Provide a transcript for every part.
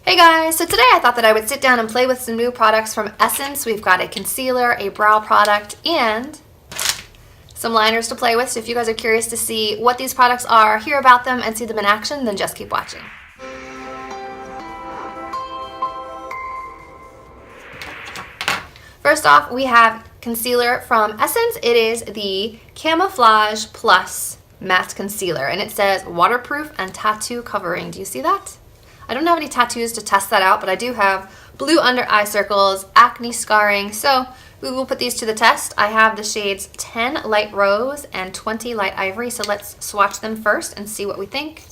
Hey guys, so today I thought that I would sit down and play with some new products from Essence. We've got a concealer, a brow product, and some liners to play with. So if you guys are curious to see what these products are, hear about them, and see them in action, then just keep watching. First off, we have concealer from Essence. It is the Camouflage Plus Matte Concealer, and it says waterproof and tattoo covering. Do you see that? I don't have any tattoos to test that out, but I do have blue under eye circles, acne scarring, so we will put these to the test. I have the shades 10 Light Rose and 20 Light Ivory, so let's swatch them first and see what we think.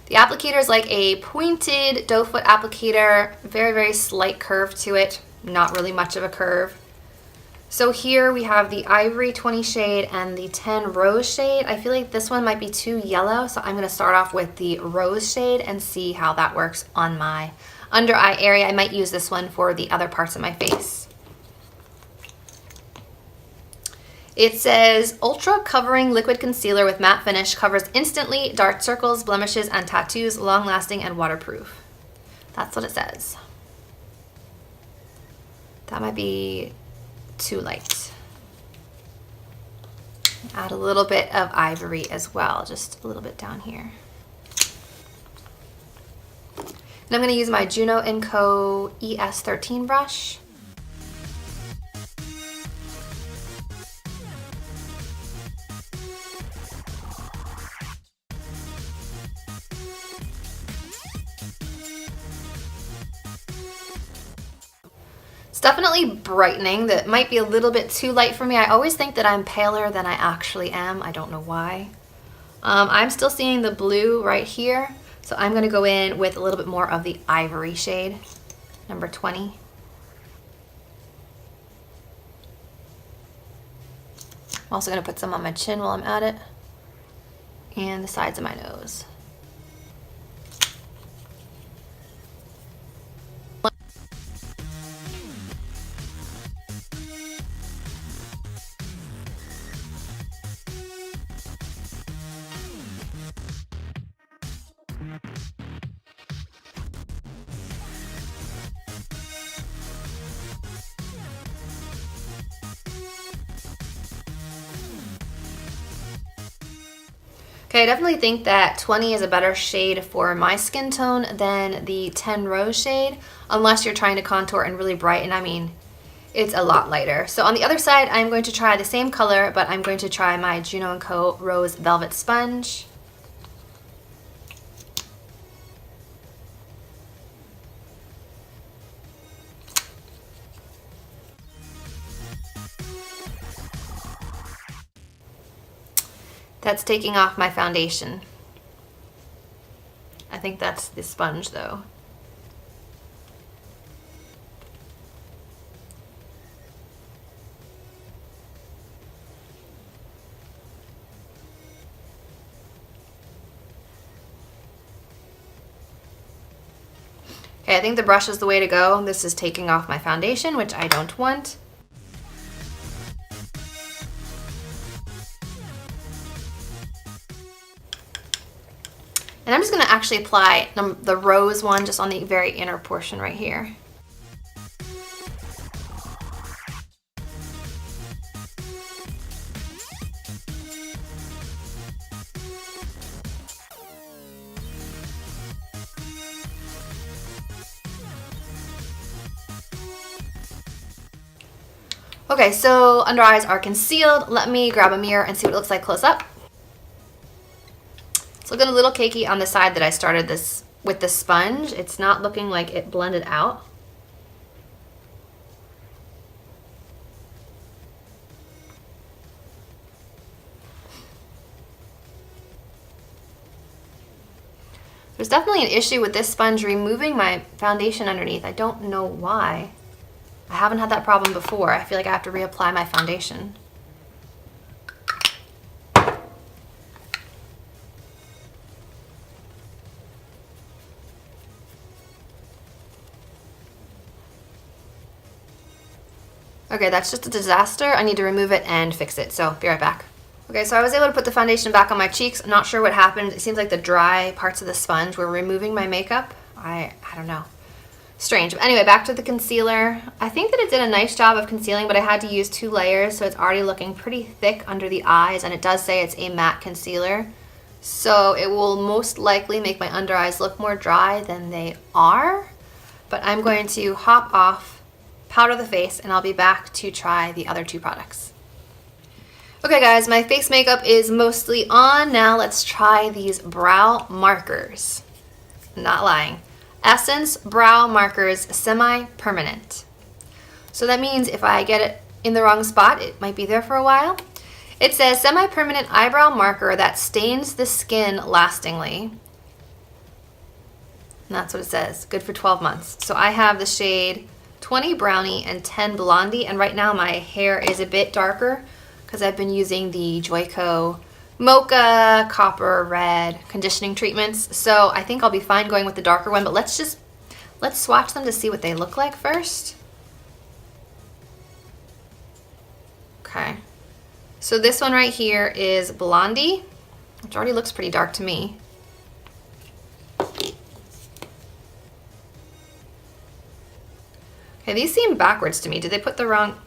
The applicator is like a pointed doe foot applicator, very, very slight curve to it, not really much of a curve. So here we have the Ivory 20 shade and the 10 Rose shade. I feel like this one might be too yellow, so I'm going to start off with the Rose shade and see how that works on my under eye area. I might use this one for the other parts of my face. It says Ultra Covering Liquid Concealer with Matte Finish, covers instantly, dark circles, blemishes, and tattoos, long lasting and waterproof. That's what it says. That might be too light. Add a little bit of ivory as well, just a little bit down here. And I'm going to use my Juno & Co. ES13 brush. It's definitely brightening. That might be a little bit too light for me. I always think that I'm paler than I actually am. I don't know why. I'm still seeing the blue right here, so I'm going to go in with a little bit more of the Ivory shade, number 20. I'm also going to put some on my chin while I'm at it, and the sides of my nose. Okay, I definitely think that 20 is a better shade for my skin tone than the 10 Rose shade, unless you're trying to contour and really brighten. I mean, it's a lot lighter. So on the other side, I'm going to try the same color, but I'm going to try my Juno & Co. Rose Velvet Sponge. That's taking off my foundation. I think that's the sponge though. Okay, I think the brush is the way to go. This is taking off my foundation, which I don't want. And I'm just going to actually apply the rose one just on the very inner portion right here. Okay, so under eyes are concealed. Let me grab a mirror and see what it looks like close up. It's looking a little cakey on the side that I started this with the sponge. It's not looking like it blended out. There's definitely an issue with this sponge removing my foundation underneath. I don't know why. I haven't had that problem before. I feel like I have to reapply my foundation. Okay, that's just a disaster. I need to remove it and fix it, so be right back. Okay, so I was able to put the foundation back on my cheeks. I'm not sure what happened. It seems like the dry parts of the sponge were removing my makeup. I don't know. Strange. But anyway, back to the concealer. I think that it did a nice job of concealing, but I had to use 2 layers, so it's already looking pretty thick under the eyes, and it does say it's a matte concealer. So it will most likely make my under eyes look more dry than they are. But I'm going to hop off, powder the face, and I'll be back to try the other 2 products. Okay guys, my face makeup is mostly on. Now let's try these brow markers. Not lying. Essence Brow Markers Semi-Permanent. So that means if I get it in the wrong spot, it might be there for a while. It says semi-permanent eyebrow marker that stains the skin lastingly. And that's what it says. Good for 12 months. So I have the shade 20 Brownie and 10 Blondie, and right now my hair is a bit darker because I've been using the Joico Mocha Copper Red conditioning treatments. So I think I'll be fine going with the darker one, but let's swatch them to see what they look like first. Okay. So this one right here is Blondie, which already looks pretty dark to me. Okay, these seem backwards to me. Did they put the wrong?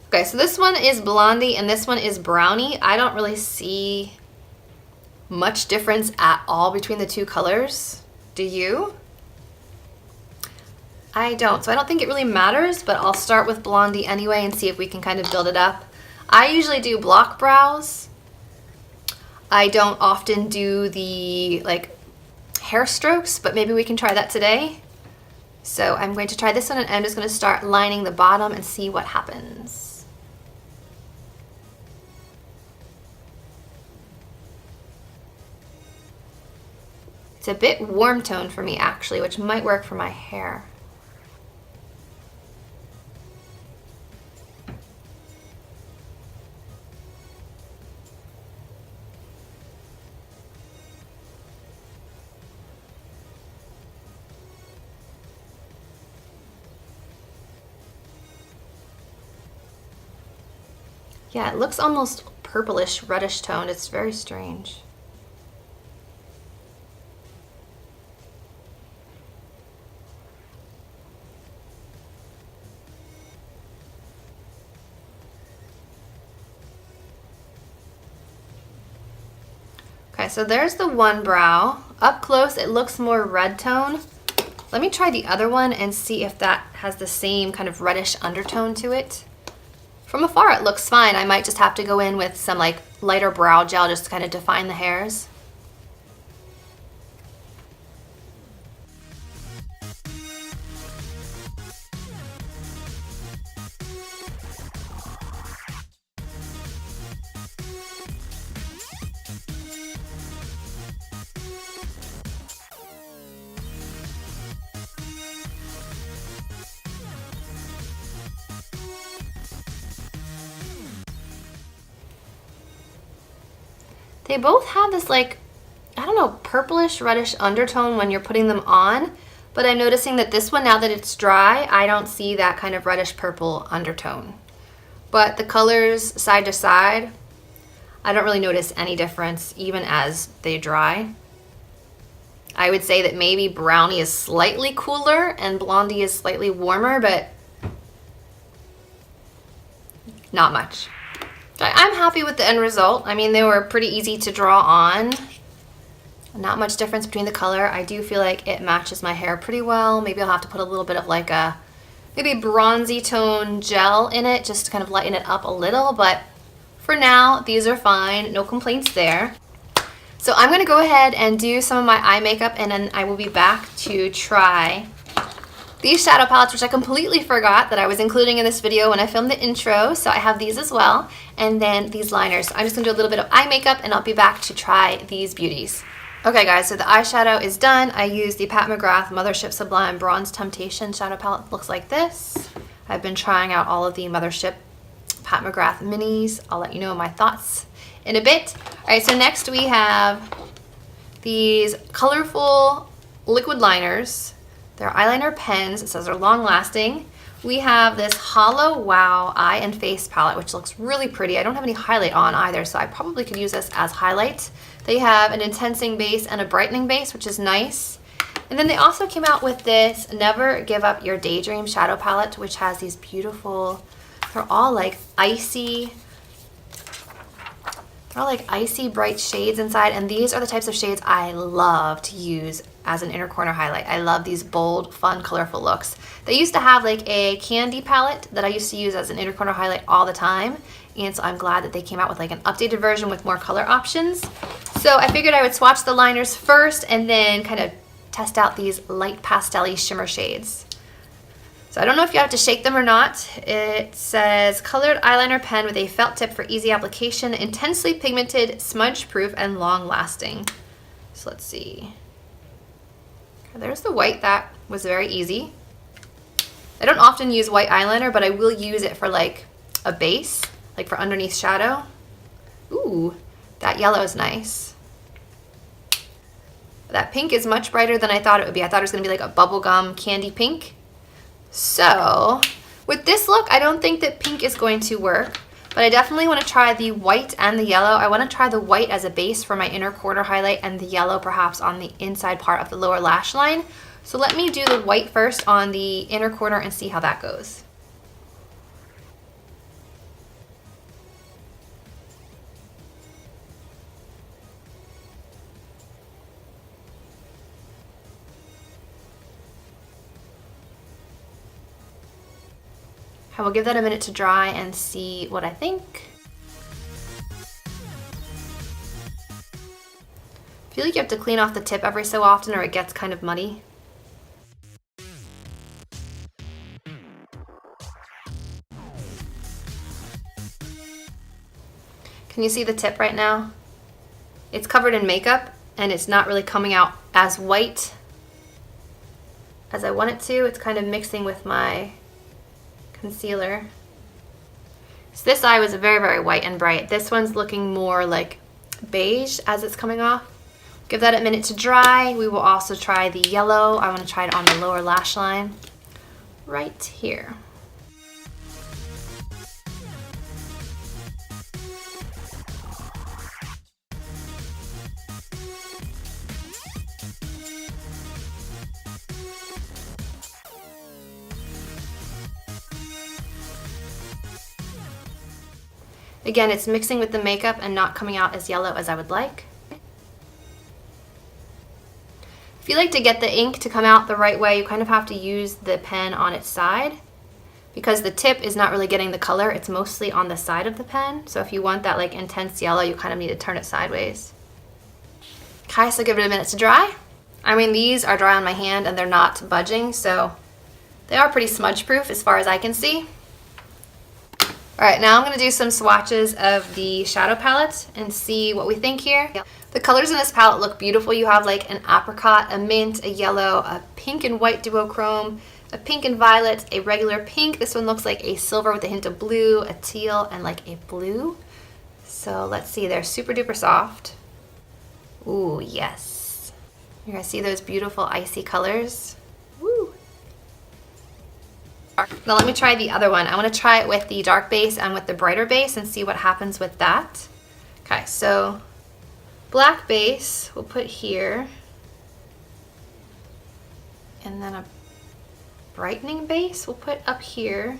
Okay, so this one is Blondie and this one is Brownie. I don't really see much difference at all between the 2 colors. Do you? I don't. So I don't think it really matters, but I'll start with Blondie anyway and see if we can kind of build it up. I usually do block brows. I don't often do the hair strokes, but maybe we can try that today. So I'm going to try this one, and I'm just going to start lining the bottom and see what happens. It's a bit warm tone for me actually, which might work for my hair. Yeah, it looks almost purplish, reddish toned. It's very strange. Okay, so there's the one brow. Up close, it looks more red tone. Let me try the other one and see if that has the same kind of reddish undertone to it. From afar, it looks fine. I might just have to go in with some lighter brow gel just to kind of define the hairs. They both have this I don't know, purplish reddish undertone when you're putting them on, but I'm noticing that this one, now that it's dry, I don't see that kind of reddish purple undertone. But the colors side to side, I don't really notice any difference even as they dry. I would say that maybe Brownie is slightly cooler and Blondie is slightly warmer, but not much. I'm happy with the end result. I mean, they were pretty easy to draw on. Not much difference between the color. I do feel like it matches my hair pretty well. Maybe I'll have to put a little bit of maybe bronzy tone gel in it just to kind of lighten it up a little. But for now, these are fine. No complaints there. So I'm going to go ahead and do some of my eye makeup, and then I will be back to try these shadow palettes, which I completely forgot that I was including in this video when I filmed the intro. So I have these as well, and then these liners. So I'm just gonna do a little bit of eye makeup and I'll be back to try these beauties. Okay guys, so the eyeshadow is done. I used the Pat McGrath Mothership Sublime Bronze Temptation shadow palette. It looks like this. I've been trying out all of the Mothership Pat McGrath minis. I'll let you know my thoughts in a bit. All right, so next we have these colorful liquid liners. They're eyeliner pens. It says they're long lasting. we have this Holo Wow Eye and Face Palette, which looks really pretty. I don't have any highlight on either, so I probably could use this as highlight. They have an intensing base and a brightening base, which is nice. And then they also came out with this Never Give Up Your Daydream Shadow Palette, which has these beautiful, they're all like icy bright shades inside, and these are the types of shades I love to use as an inner corner highlight. I love these bold, fun, colorful looks. They used to have like a candy palette that I used to use as an inner corner highlight all the time, and so I'm glad that they came out with like an updated version with more color options. So I figured I would swatch the liners first and then kind of test out these light pastel-y shimmer shades. So I don't know if you have to shake them or not. It says colored eyeliner pen with a felt tip for easy application, intensely pigmented, smudge proof, and long lasting. So let's see. There's the white. That was very easy. I don't often use white eyeliner, but I will use it for like a base, like for underneath shadow. Ooh, that yellow is nice. That pink is much brighter than I thought it would be. I thought it was gonna be like a bubblegum candy pink. So with this look, I don't think that pink is going to work, but I definitely want to try the white and the yellow. I want to try the white as a base for my inner corner highlight and the yellow perhaps on the inside part of the lower lash line. So let me do the white first on the inner corner and see how that goes. I will give that a minute to dry and see what I think. I feel like you have to clean off the tip every so often or it gets kind of muddy. Can you see the tip right now? It's covered in makeup and it's not really coming out as white as I want it to. It's kind of mixing with my concealer. So this eye was very, very white and bright. This one's looking more like beige as it's coming off. Give that a minute to dry. We will also try the yellow. I want to try it on the lower lash line right here. Again, it's mixing with the makeup and not coming out as yellow as I would like. If you like to get the ink to come out the right way, you kind of have to use the pen on its side because the tip is not really getting the color. It's mostly on the side of the pen. So if you want that like intense yellow, you kind of need to turn it sideways. Okay, so give it a minute to dry. I mean, these are dry on my hand and they're not budging, so they are pretty smudge proof as far as I can see. All right, now I'm gonna do some swatches of the shadow palette and see what we think here. The colors in this palette look beautiful. You have like an apricot, a mint, a yellow, a pink and white duochrome, a pink and violet, a regular pink. This one looks like a silver with a hint of blue, a teal, and like a blue. So let's see, they're super duper soft. Ooh, yes. You're gonna see those beautiful icy colors. Woo. Now let me try the other one. I want to try it with the dark base and with the brighter base and see what happens with that. Okay, so black base we'll put here. And then a brightening base we'll put up here.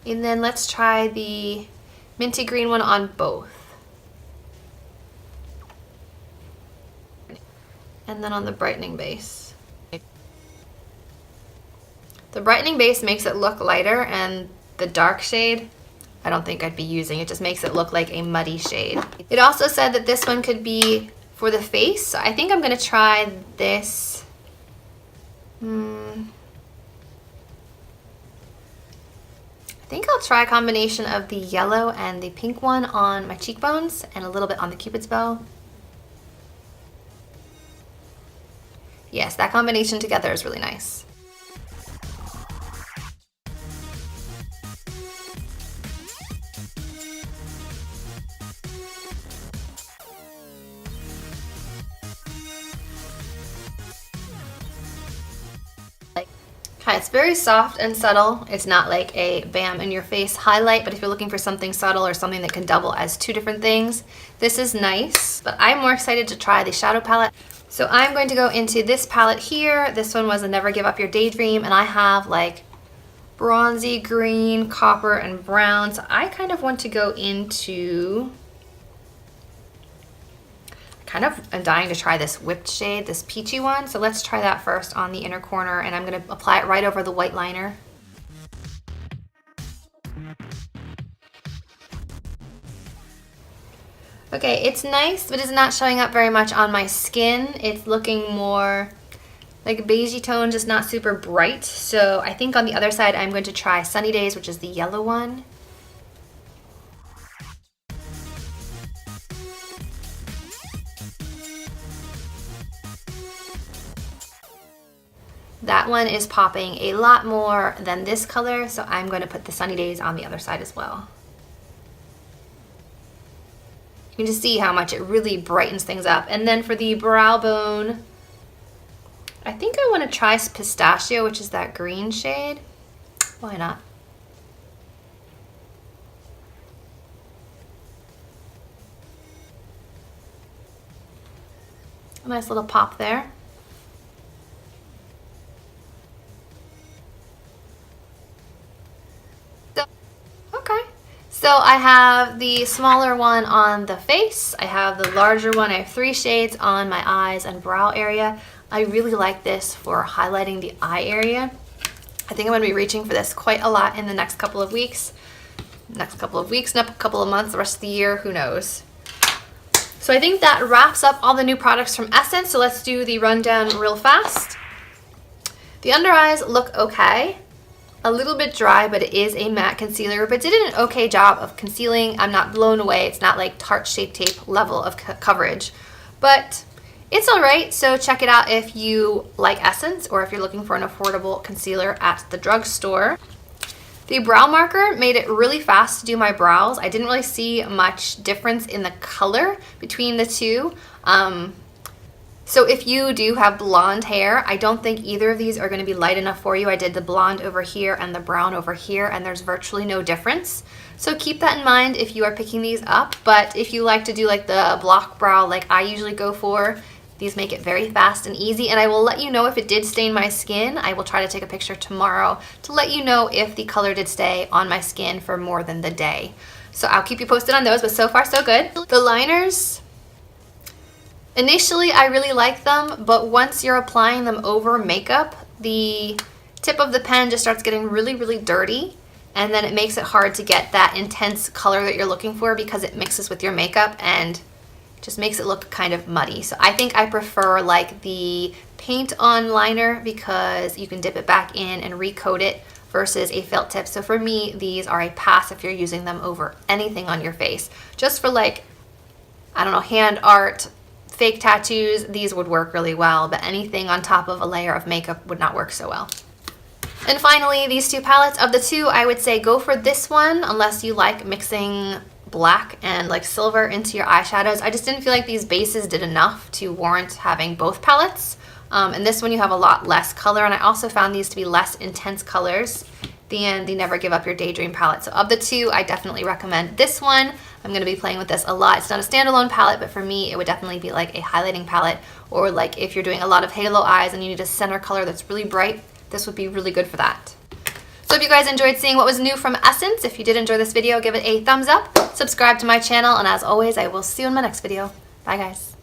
And then let's try the minty green one on both. And then on the brightening base. The brightening base makes it look lighter, and the dark shade I don't think I'd be using. It just makes it look like a muddy shade. It also said that this one could be for the face, so I think I'm gonna try this. I think I'll try a combination of the yellow and the pink one on my cheekbones and a little bit on the Cupid's bow. Yes, that combination together is really nice. Okay, it's very soft and subtle. It's not like a bam in your face highlight, but if you're looking for something subtle or something that can double as two different things, this is nice. But I'm more excited to try the shadow palette. So I'm going to go into this palette here. This one was a Never Give Up Your Daydream, and I have like bronzy green, copper, and brown. So I kind of want to go into, kind of am dying to try this whipped shade, this peachy one. So let's try that first on the inner corner, and I'm gonna apply it right over the white liner. Okay, it's nice, but it's not showing up very much on my skin. It's looking more like beigey tone, just not super bright. So I think on the other side, I'm going to try Sunny Days, which is the yellow one. That one is popping a lot more than this color, so I'm going to put the Sunny Days on the other side as well. You can just see how much it really brightens things up. And then for the brow bone, I think I want to try Pistachio, which is that green shade. Why not? A nice little pop there. So I have the smaller one on the face, I have the larger one, I have 3 shades on my eyes and brow area. I really like this for highlighting the eye area. I think I'm going to be reaching for this quite a lot in the next couple of weeks. Next couple of weeks, not a couple of months, the rest of the year, who knows. So I think that wraps up all the new products from Essence, so let's do the rundown real fast. The under eyes look okay. A little bit dry, but it is a matte concealer, but did an okay job of concealing. I'm not blown away. It's not like Tarte Shape Tape level of coverage, but it's all right. So check it out if you like Essence or if you're looking for an affordable concealer at the drugstore. The brow marker made it really fast to do my brows. I didn't really see much difference in the color between the two. So if you do have blonde hair, I don't think either of these are going to be light enough for you. I did the blonde over here and the brown over here, and there's virtually no difference. So keep that in mind if you are picking these up. But if you like to do like the block brow like I usually go for, these make it very fast and easy. And I will let you know if it did stain my skin. I will try to take a picture tomorrow to let you know if the color did stay on my skin for more than the day. So I'll keep you posted on those, but so far so good. The liners, initially, I really like them, but once you're applying them over makeup, the tip of the pen just starts getting really, really dirty, and then it makes it hard to get that intense color that you're looking for because it mixes with your makeup and just makes it look kind of muddy. So I think I prefer like the paint on liner because you can dip it back in and recoat it versus a felt tip. So for me, these are a pass if you're using them over anything on your face. Just for like, I don't know, hand art, fake tattoos, these would work really well, but anything on top of a layer of makeup would not work so well. And finally, these two palettes. Of the two, I would say go for this one unless you like mixing black and like silver into your eyeshadows. I just didn't feel like these bases did enough to warrant having both palettes. And this one you have a lot less color, and I also found these to be less intense colors than the Never Give Up Your Daydream palette. So of the two, I definitely recommend this one. I'm going to be playing with this a lot. It's not a standalone palette, but for me, it would definitely be like a highlighting palette, or like if you're doing a lot of halo eyes and you need a center color that's really bright, this would be really good for that. So if you guys enjoyed seeing what was new from Essence, if you did enjoy this video, give it a thumbs up, subscribe to my channel, and as always, I will see you in my next video. Bye guys.